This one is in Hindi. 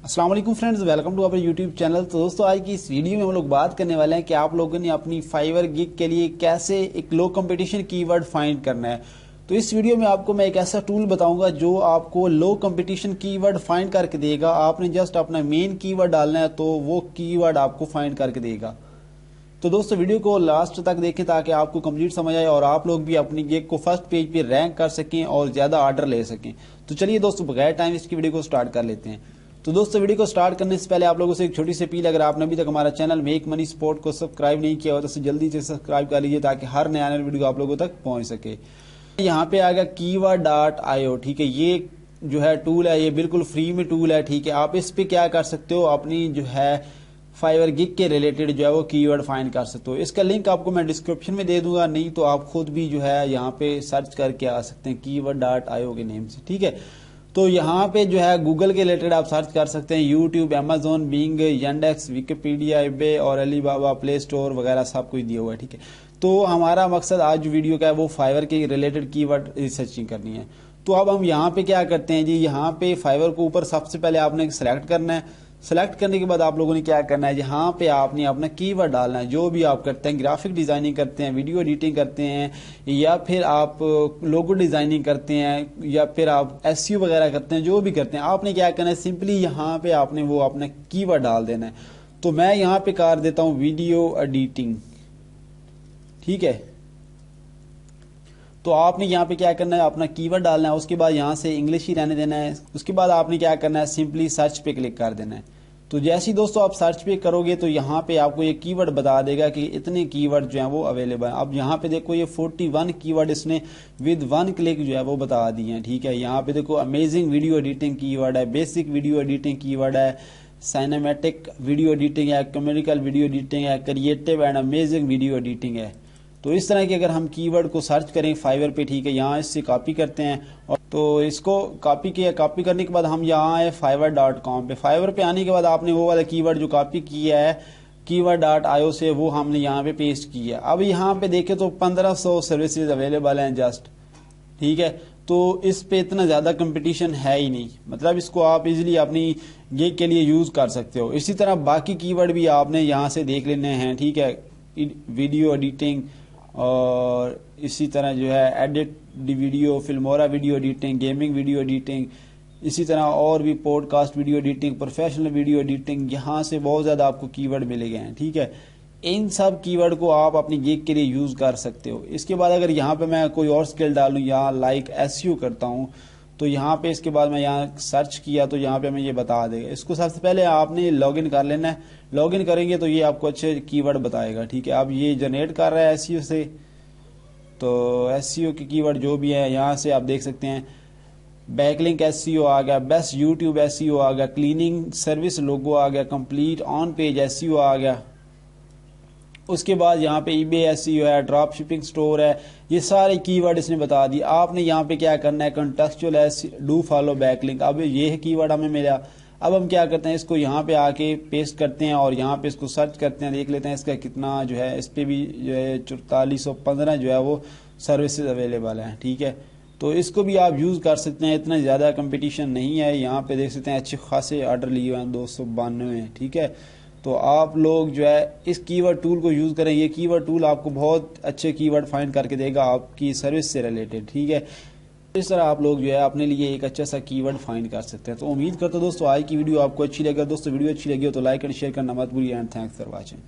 अस्सलाम वालेकुम friends, welcome to our YouTube channel. तो दोस्तों आज की इस वीडियो में हम लोग बात करने वाले हैं कि आप लोगों ने अपनी फाइवर गिग के लिए कैसे एक लो कंपटीशन कीवर्ड फाइंड करना है। तो इस वीडियो में आपको मैं एक ऐसा टूल बताऊंगा जो आपको लो कंपटीशन कीवर्ड फाइंड करके देगा। आपने जस्ट अपना मेन कीवर्ड डालना है तो वो कीवर्ड आपको फाइंड करके देगा। तो दोस्तों वीडियो को लास्ट तक देखें ताकि आपको कंप्लीट समझ आए और आप लोग भी अपनी गिग को फर्स्ट पेज पे रैंक कर सकें और ज्यादा ऑर्डर ले सकें। तो चलिए दोस्तों बगैर टाइम इसकी वीडियो को स्टार्ट कर लेते हैं। तो दोस्तों वीडियो को स्टार्ट करने से पहले आप लोगों से एक छोटी सी अपील, अगर आपने अभी तक हमारा चैनल मेक मनी स्पोर्ट को सब्सक्राइब नहीं किया हो तो जल्दी से सब्सक्राइब कर लीजिए ताकि हर नया नया वीडियो आप लोगों तक पहुंच सके। यहाँ पे आ गया keyword.io। ठीक है, ये जो है टूल है, ये बिल्कुल फ्री में टूल है। ठीक है, आप इस पे क्या कर सकते हो, अपनी जो है फाइवर गिग के रिलेटेड जो है वो कीवर्ड फाइंड कर सकते हो। इसका लिंक आपको मैं डिस्क्रिप्शन में दे दूंगा, नहीं तो आप खुद भी जो है यहाँ पे सर्च करके आ सकते हैं keyword.io के नेम से। ठीक है, तो यहाँ पे जो है गूगल के रिलेटेड आप सर्च कर सकते हैं, यूट्यूब, अमेजोन, बिंग, यंडेक्स, विकिपीडिया, इबे और अलीबाबा, प्ले स्टोर वगैरह सब कुछ दिया हुआ है। ठीक है, तो हमारा मकसद आज वीडियो का है वो फाइवर के रिलेटेड कीवर्ड रिसर्चिंग करनी है। तो अब हम यहाँ पे क्या करते हैं जी, यहाँ पे फाइवर को ऊपर सबसे पहले आपने सेलेक्ट करना है। सेलेक्ट करने के बाद आप लोगों ने क्या करना है, यहाँ पे आपने अपना कीवर्ड डालना है। जो भी आप करते हैं, ग्राफिक डिजाइनिंग करते हैं, वीडियो एडिटिंग करते हैं, या फिर आप लोगो डिजाइनिंग करते हैं, या फिर आप एसईओ वगैरह करते हैं, जो भी करते हैं आपने क्या करना है, सिंपली यहाँ पे आपने वो अपना कीवर्ड डाल देना है। तो मैं यहाँ पे कर देता हूँ वीडियो एडिटिंग। ठीक है, तो आपने यहाँ पे क्या करना है, अपना कीवर्ड डालना है। उसके बाद यहाँ से इंग्लिश ही रहने देना है। उसके बाद आपने क्या करना है, सिंपली सर्च पे क्लिक कर देना है। तो जैसे ही दोस्तों आप सर्च पे करोगे तो यहाँ पे आपको ये कीवर्ड बता देगा कि इतने कीवर्ड जो है वो अवेलेबल है। अब यहाँ पे देखो ये 41 कीवर्ड इसने विद 1 क्लिक जो है वो बता दिए हैं। ठीक है, यहाँ पे देखो अमेजिंग वीडियो एडिटिंग कीवर्ड है, बेसिक वीडियो एडिटिंग कीवर्ड है, सिनेमैटिक वीडियो एडिटिंग है, कॉमेडिकल वीडियो एडिटिंग है, creative and amazing video editing है। तो इस तरह के अगर हम कीवर्ड को सर्च करें फाइवर पे, ठीक है, यहाँ इससे कॉपी करते हैं और तो इसको कॉपी करने के बाद हम यहाँ आए fiverr.com पे। फाइवर पे आने के बाद आपने वो वाला कीवर्ड जो कॉपी किया है keyword.io से, वो हमने यहाँ पे पेस्ट किया। अब यहाँ पे देखें तो 1500 सर्विसेज अवेलेबल हैं जस्ट। ठीक है, तो इस पे इतना ज्यादा कंपटीशन है ही नहीं, मतलब इसको आप इजीली अपनी गिग के लिए यूज कर सकते हो। इसी तरह बाकी कीवर्ड भी आपने यहाँ से देख लेने हैं। ठीक है, वीडियो एडिटिंग और इसी तरह जो है edit video, Filmora video editing, gaming video editing, इसी तरह और भी podcast video editing, professional video editing, यहाँ से बहुत ज्यादा आपको कीवर्ड मिले गए हैं। ठीक है, इन सब कीवर्ड को आप अपनी गिग के लिए यूज कर सकते हो। इसके बाद अगर यहाँ पे मैं कोई और स्किल डालूं, यहाँ लाइक एसईओ करता हूँ, तो यहाँ पे इसके बाद मैं यहाँ सर्च किया तो यहाँ पे हमें ये बता देगा। इसको सबसे पहले आपने लॉगिन कर लेना है। लॉगिन करेंगे तो ये आपको अच्छे कीवर्ड बताएगा। ठीक है, अब ये जनरेट कर रहा है एसईओ से, तो एसईओ के कीवर्ड जो भी है यहाँ से आप देख सकते हैं। बैकलिंक एसईओ आ गया, बेस्ट यूट्यूब एसईओ आ गया, क्लीनिंग सर्विस लोगो आ गया, कंप्लीट ऑन पेज एसईओ आ गया। उसके बाद यहाँ पे ईबे एसईओ है, ड्रॉप शिपिंग स्टोर है, ये सारे कीवर्ड इसने बता दिए। आपने यहाँ पे क्या करना है, कॉन्टेक्चुअल डू फॉलो बैकलिंक। अब ये है कीवर्ड हमें मिला। अब हम क्या करते हैं, इसको यहाँ पे आके पेस्ट करते हैं और यहाँ पे इसको सर्च करते हैं, देख लेते हैं इसका कितना जो है, इस पे भी जो है 4415 जो है वो सर्विसेज अवेलेबल है। ठीक है, तो इसको भी आप यूज कर सकते हैं, इतना ज्यादा कंपटीशन नहीं है। यहाँ पे देख सकते हैं अच्छे खासे ऑर्डर लिए हुए हैं, 292। ठीक है, तो आप लोग जो है इस कीवर्ड टूल को यूज करें। ये कीवर्ड टूल आपको बहुत अच्छे कीवर्ड फाइंड करके देगा आपकी सर्विस से रिलेटेड। ठीक है, इस तरह आप लोग जो है अपने लिए एक अच्छा सा कीवर्ड फाइंड कर सकते हैं। तो उम्मीद करता हूं दोस्तों आज की वीडियो आपको अच्छी लगी। दोस्तों वीडियो अच्छी लगी हो तो लाइक एंड शेयर करना मत भूलिए एंड थैंक्स फॉर वाचिंग।